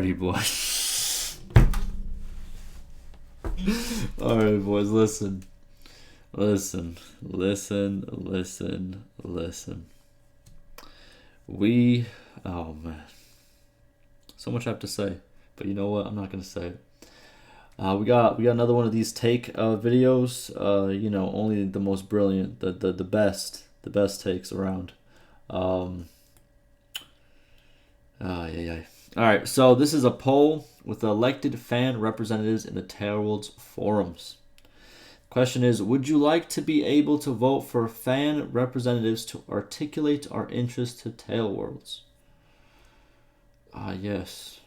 Alrighty, boys. Alright, boys, listen. Listen. Oh, man. So much I have to say. But you know what? I'm not going to say it. We got another one of these take videos. Only the most brilliant, the best takes around. Yeah. All right, so this is a poll with elected fan representatives in the Tailworld's forums. Question is, would you like to be able to vote for fan representatives to articulate our interest to Tailworlds? Yes.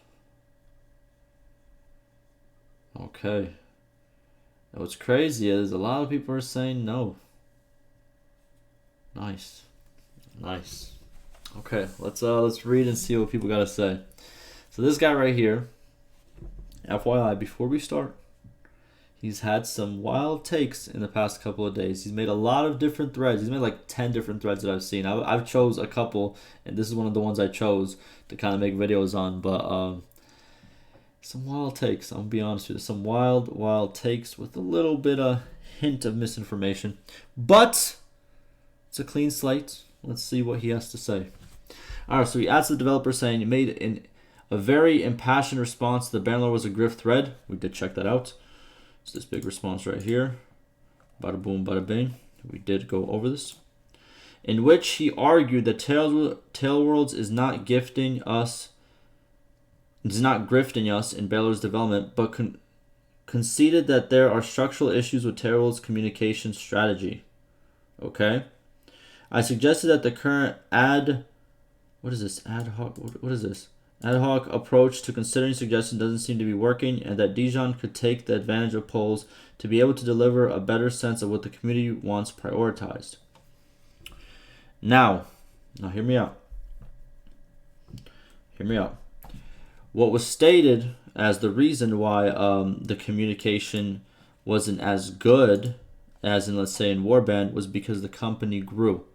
Okay. What's crazy is a lot of people are saying no. Nice. Okay, let's read and see what people got to say. So this guy right here, FYI, before we start, he's had some wild takes in the past couple of days. He's made a lot of different threads. He's made like 10 different threads that I've seen. I've chose a couple, and this is one of the ones I chose to kind of make videos on. But some wild takes. I'm gonna be honest with you. Some wild takes with a little bit of hint of misinformation. But it's a clean slate. Let's see what he has to say. All right, so he adds the developer saying he made a very impassioned response to the Bannerlord was a grift thread. We did check that out. It's this big response right here. Bada boom, bada bing. We did go over this. In which he argued that Tailworlds is not grifting us in Bannerlord's development, but conceded that there are structural issues with Tailworlds' communication strategy. Okay? I suggested that the current ad hoc approach to considering suggestions doesn't seem to be working, and that Dijon could take the advantage of polls to be able to deliver a better sense of what the community wants prioritized. Now hear me out. What was stated as the reason why the communication wasn't as good as in, let's say, in Warband, was because the company grew.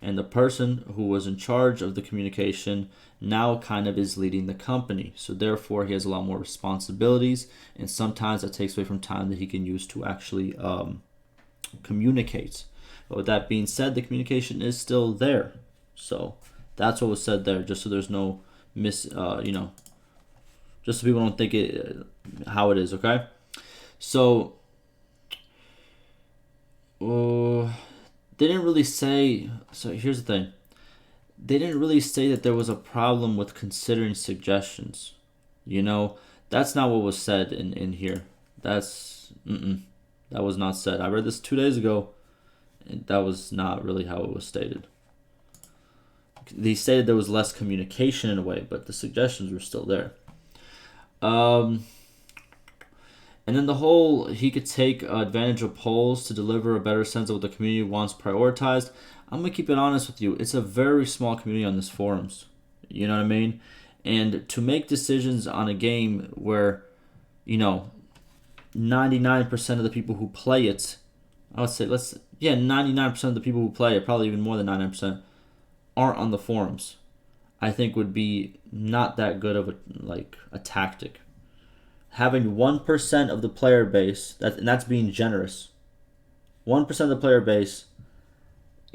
And the person who was in charge of the communication now kind of is leading the company. So therefore, he has a lot more responsibilities. And sometimes that takes away from time that he can use to actually communicate. But with that being said, the communication is still there. So that's what was said there, just so there's no just so people don't think it how it is, okay? So they didn't really say. So here's the thing. They didn't really say that there was a problem with considering suggestions. That's not what was said in here. That was not said. I read this 2 days ago, and that was not really how it was stated. They stated there was less communication in a way, but the suggestions were still there. And then the whole, he could take advantage of polls to deliver a better sense of what the community wants prioritized. I'm going to keep it honest with you. It's a very small community on this forums. You know what I mean? And to make decisions on a game where, 99% of the people who play it, I would say, 99% of the people who play it, probably even more than 99%, aren't on the forums, I think would be not that good of a tactic. Having 1% of the player base, and that's being generous, 1% of the player base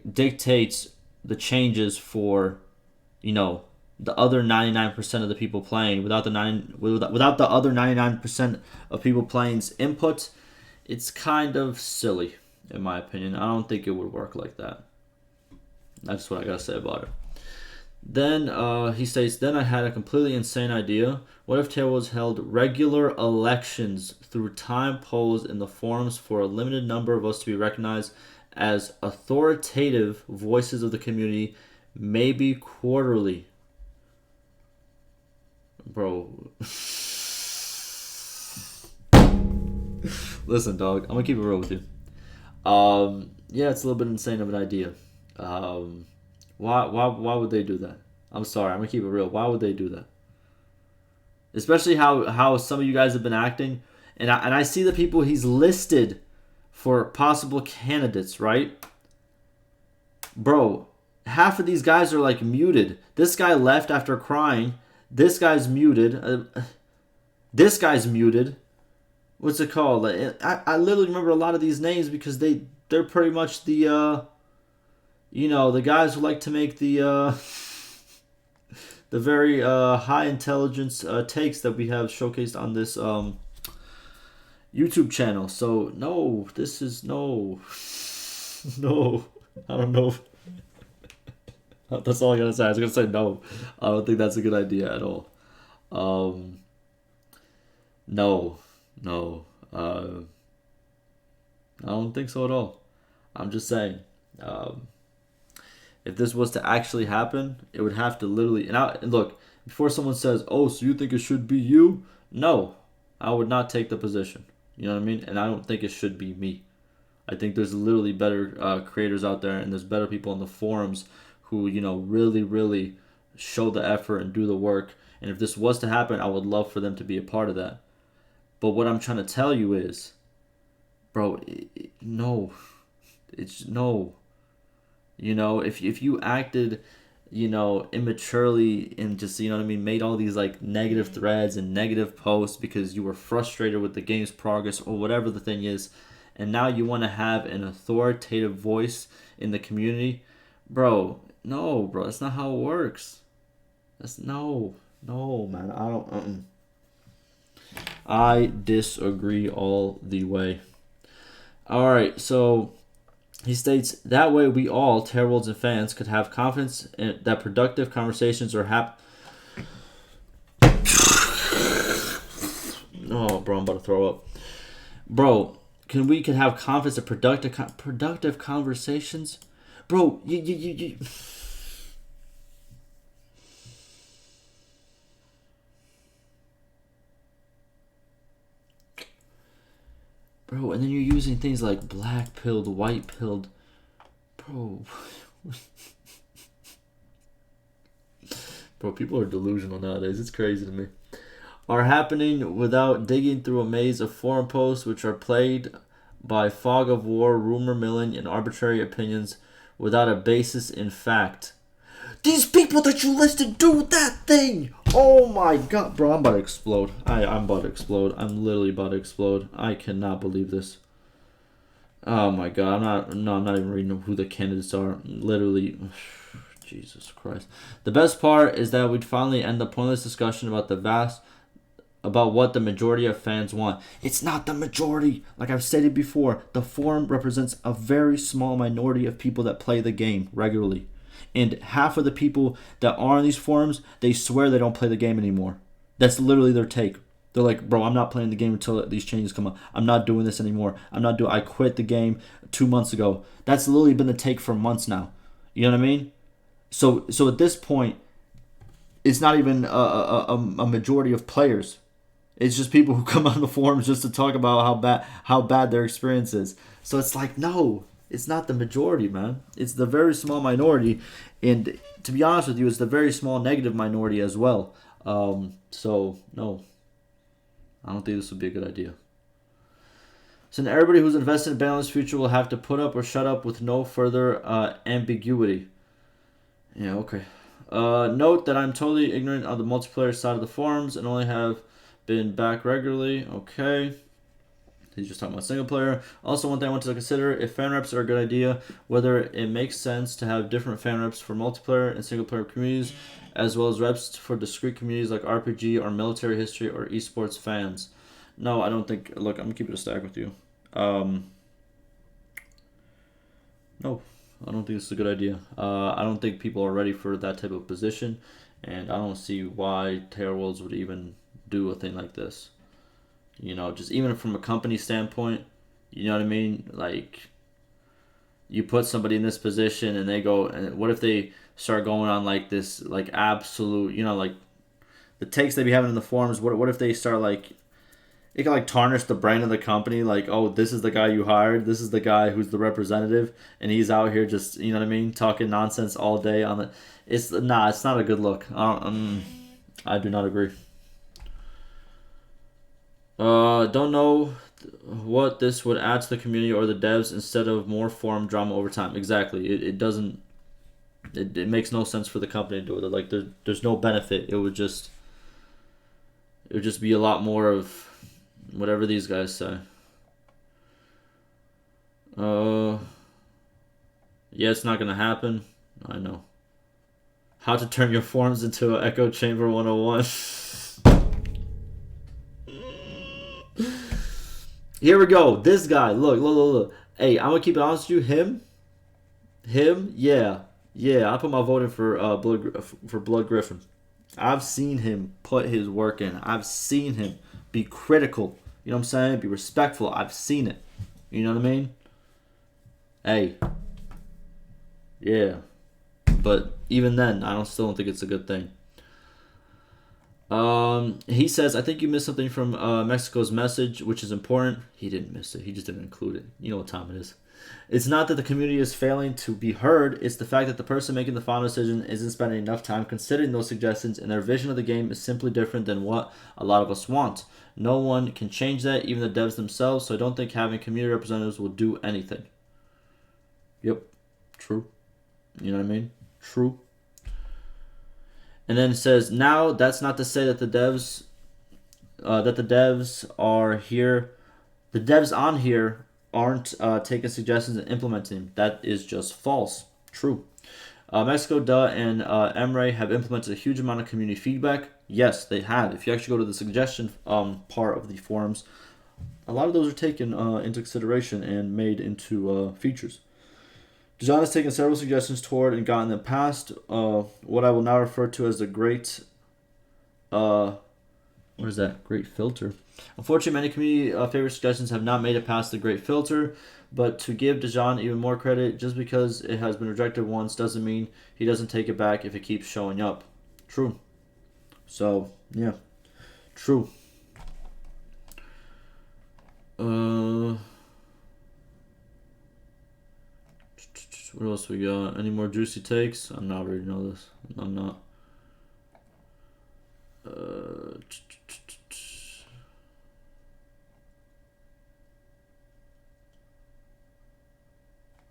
dictates the changes for, the other 99% of the people playing. Without the other 99% of people playing's input, it's kind of silly, in my opinion. I don't think it would work like that. That's what I gotta say about it. Then he states, then I had a completely insane idea. What if Tailworlds held regular elections through time polls in the forums for a limited number of us to be recognized as authoritative voices of the community, maybe quarterly? Bro. Listen, dog, I'm gonna keep it real with you. Yeah, it's a little bit insane of an idea. Why would they do that? I'm sorry, I'm gonna keep it real. Why would they do that? Especially how some of you guys have been acting, and I see the people he's listed for possible candidates, right? Bro, half of these guys are muted. This guy left after crying This guy's muted. This guy's muted. What's it called? I literally remember a lot of these names because they're pretty much the the guys who like to make the very high intelligence takes that we have showcased on this YouTube channel. So no, this is no. No, I don't know. That's all I gotta say. I was gonna say no. I don't think that's a good idea at all. No, no. I don't think so at all. I'm just saying. If this was to actually happen, it would have to literally. And look, before someone says, "Oh, so you think it should be you?" No, I would not take the position. You know what I mean? And I don't think it should be me. I think there's literally better creators out there, and there's better people on the forums who really, really show the effort and do the work. And if this was to happen, I would love for them to be a part of that. But what I'm trying to tell you is, bro, no, it's no. If you acted, immaturely and just, made all these like negative threads and negative posts because you were frustrated with the game's progress or whatever the thing is, and now you want to have an authoritative voice in the community, bro, no, bro, that's not how it works. That's no, man, I don't, I disagree all the way. All right, so he states, that way we all, Terrorworlds and fans, could have confidence that productive conversations are Oh, bro, I'm about to throw up. Bro, we could have confidence that productive conversations? Bro, you Bro, and then you're using things like black pilled, white pilled. Bro. Bro, people are delusional nowadays. It's crazy to me. Are happening without digging through a maze of forum posts which are plagued by fog of war, rumor milling, and arbitrary opinions without a basis in fact. These people that you listed do that thing! Oh my god, bro, I'm about to explode. I'm about to explode. I'm literally about to explode. I cannot believe this. Oh my god, I'm not even reading who the candidates are. Literally, Jesus Christ. The best part is that we'd finally end the pointless discussion about what the majority of fans want. It's not the majority. Like I've stated before, the forum represents a very small minority of people that play the game regularly. And half of the people that are on these forums, they swear they don't play the game anymore. That's literally their take. They're like, bro, I'm not playing the game until these changes come up. I'm not doing this anymore. I quit the game 2 months ago. That's literally been the take for months now. You know what I mean? So at this point, it's not even a majority of players. It's just people who come on the forums just to talk about how bad their experience is. So it's like, no, it's not the majority, man. It's the very small minority, and to be honest with you, it's the very small negative minority as well. So no, I don't think this would be a good idea. So now everybody who's invested in Bannerlord's future will have to put up or shut up with no further ambiguity. Yeah, okay. Note that I'm totally ignorant on the multiplayer side of the forums and only have been back regularly. Okay. He's just talking about single player. Also, one thing I want to consider, if fan reps are a good idea, whether it makes sense to have different fan reps for multiplayer and single player communities, as well as reps for discrete communities like RPG or military history or esports fans. No, I don't think. Look, I'm going to keep it a stack with you. No, I don't think this is a good idea. I don't think people are ready for that type of position, and I don't see why Terrorworlds would even do a thing like this. Just even from a company standpoint, you know what I mean? Like, you put somebody in this position and they go, and what if they start going on like this, like absolute, like the takes they be having in the forums, what if they start like, it can like tarnish the brand of the company, like, oh, this is the guy you hired, this is the guy who's the representative, and he's out here just, you know what I mean, talking nonsense all day on the, it's not a good look. I do not agree. Don't know what this would add to the community or the devs instead of more forum drama over time. Exactly. It doesn't. It makes no sense for the company to do it. Like there's no benefit. It would just It would just be a lot more of whatever these guys say. Yeah, it's not gonna happen. I know. How to turn your forums into an echo chamber 101. Here we go. This guy. Look. Hey, I'm gonna keep it honest with you. Him. Yeah. I put my vote in for Blood Griffin. I've seen him put his work in. I've seen him be critical. You know what I'm saying? Be respectful. I've seen it. You know what I mean? Hey. Yeah. But even then, I still don't think it's a good thing. He says, I think you missed something from Mexico's message, which is important. He didn't miss it. He just didn't include it. You know what time it is. It's not that the community is failing to be heard. It's the fact that the person making the final decision isn't spending enough time considering those suggestions, and their vision of the game is simply different than what a lot of us want. No one can change that, even the devs themselves, so I don't think having community representatives will do anything. Yep. True. You know what I mean? True. And then it says, now that's not to say that the devs are here. The devs on here aren't taking suggestions and implementing them. That is just false. True. Mexico, and Emre have implemented a huge amount of community feedback. Yes, they have. If you actually go to the suggestion part of the forums, a lot of those are taken into consideration and made into features. Dijon has taken several suggestions toward and gotten them past what I will now refer to as the great, what is that? Great filter. Unfortunately, many community favorite suggestions have not made it past the great filter, but to give Dijon even more credit, just because it has been rejected once doesn't mean he doesn't take it back if it keeps showing up. True. So, yeah. True. What else we got? Any more juicy takes? I'm not ready to know this. I'm not.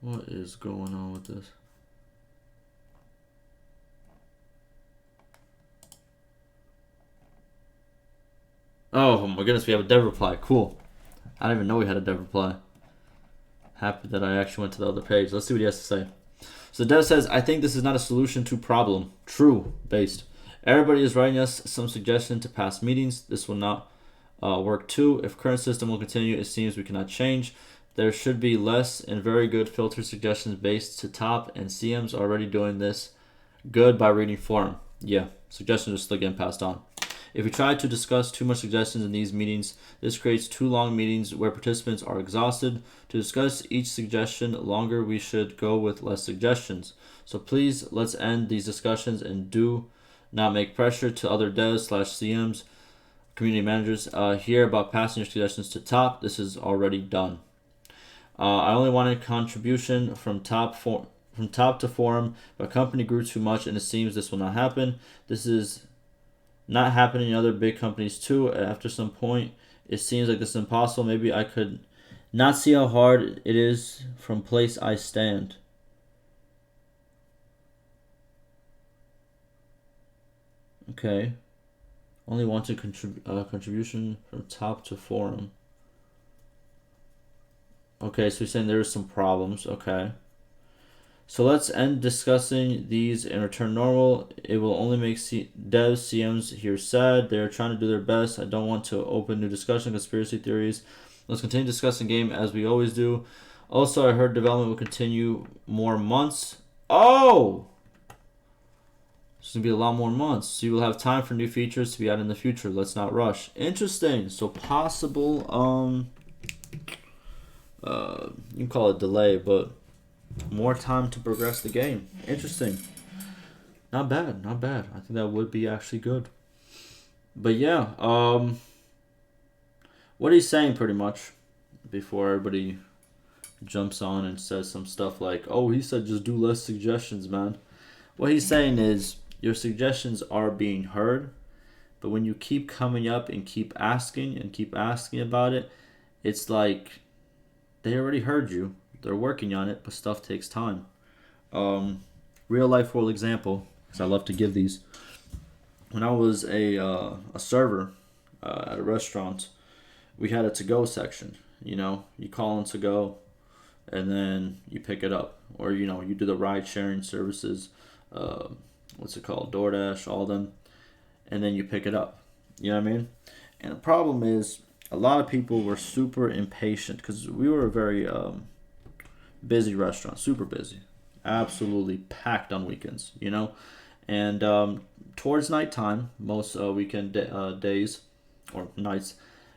What is going on with this? Oh my goodness, we have a dev reply. Cool. I didn't even know we had a dev reply. Happy that I actually went to the other page. Let's see what he has to say. So the dev says, I think this is not a solution to problem. True. Based. Everybody is writing us some suggestion to past meetings. This will not work too. If current system will continue, it seems we cannot change. There should be less and very good filter suggestions based to top, and CM's already doing this good by reading forum. Yeah, suggestions are still getting passed on. If we try to discuss too much suggestions in these meetings, this creates too long meetings where participants are exhausted. To discuss each suggestion longer, we should go with less suggestions. So please, let's end these discussions and do not make pressure to other devs / CMs, community managers here about passing your suggestions to top. This is already done. I only wanted contribution from top to forum, but company grew too much and it seems this will not happen. This is not happening in other big companies too. After some point, it seems like this is impossible. Maybe I could not see how hard it is from place I stand. Okay. Only wanted contribution from top to forum. Okay, so you're saying there are some problems. Okay. So let's end discussing these and return normal. It will only make devs, CMs here sad. They're trying to do their best. I don't want to open new discussion, conspiracy theories. Let's continue discussing game as we always do. Also, I heard development will continue more months. Oh! It's going to be a lot more months. So you will have time for new features to be added in the future. Let's not rush. Interesting. So possible, you can call it delay, but more time to progress the game. Interesting. Not bad. I think that would be actually good. But yeah, what he's saying pretty much before everybody jumps on and says some stuff like, oh, he said just do less suggestions, man. What he's saying is your suggestions are being heard, but when you keep coming up and keep asking about it, it's like they already heard you. They're working on it, but stuff takes time. Real life world example, because I love to give these. When I was a server at a restaurant, we had a to-go section. You know, you call in to go, and then you pick it up, or you know, you do the ride sharing services. Uh, what's it called? DoorDash, all them, and then you pick it up. You know what I mean? And the problem is, a lot of people were super impatient because we were a very busy restaurant, super busy, absolutely packed on weekends. You know, and towards nighttime, most weekend days or nights,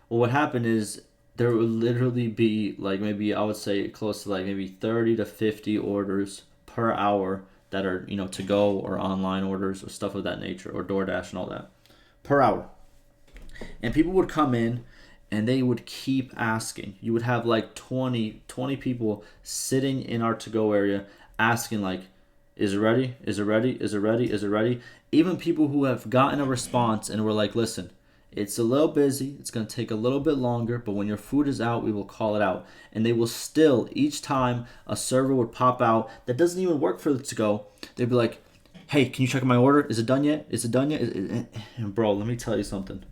well, what happened is there would literally be like maybe I would say close to like maybe 30 to 50 orders per hour that are, you know, to go or online orders or stuff of that nature, or DoorDash and all that per hour. And people would come in and they would keep asking. You would have like 20 people sitting in our to go area asking, like, is it ready? Is it ready? Is it ready? Is it ready? Even people who have gotten a response and were like, listen, it's a little busy. It's going to take a little bit longer, but when your food is out, we will call it out. And they will still, each time a server would pop out that doesn't even work for the to go, they'd be like, hey, can you check my order? Is it done yet? Is it done yet? And bro, let me tell you something.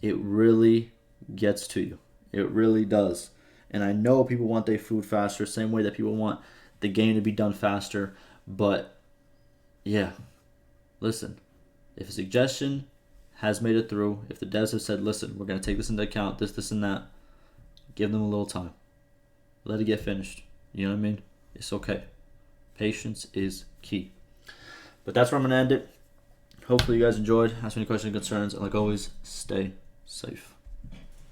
It really gets to you. It really does. And I know people want their food faster, same way that people want the game to be done faster. But yeah, listen, if a suggestion has made it through, if the devs have said, listen, we're going to take this into account, this, and that, give them a little time. Let it get finished. You know what I mean? It's okay. Patience is key. But that's where I'm going to end it. Hopefully you guys enjoyed. Ask me any questions or concerns. And like always, stay safe.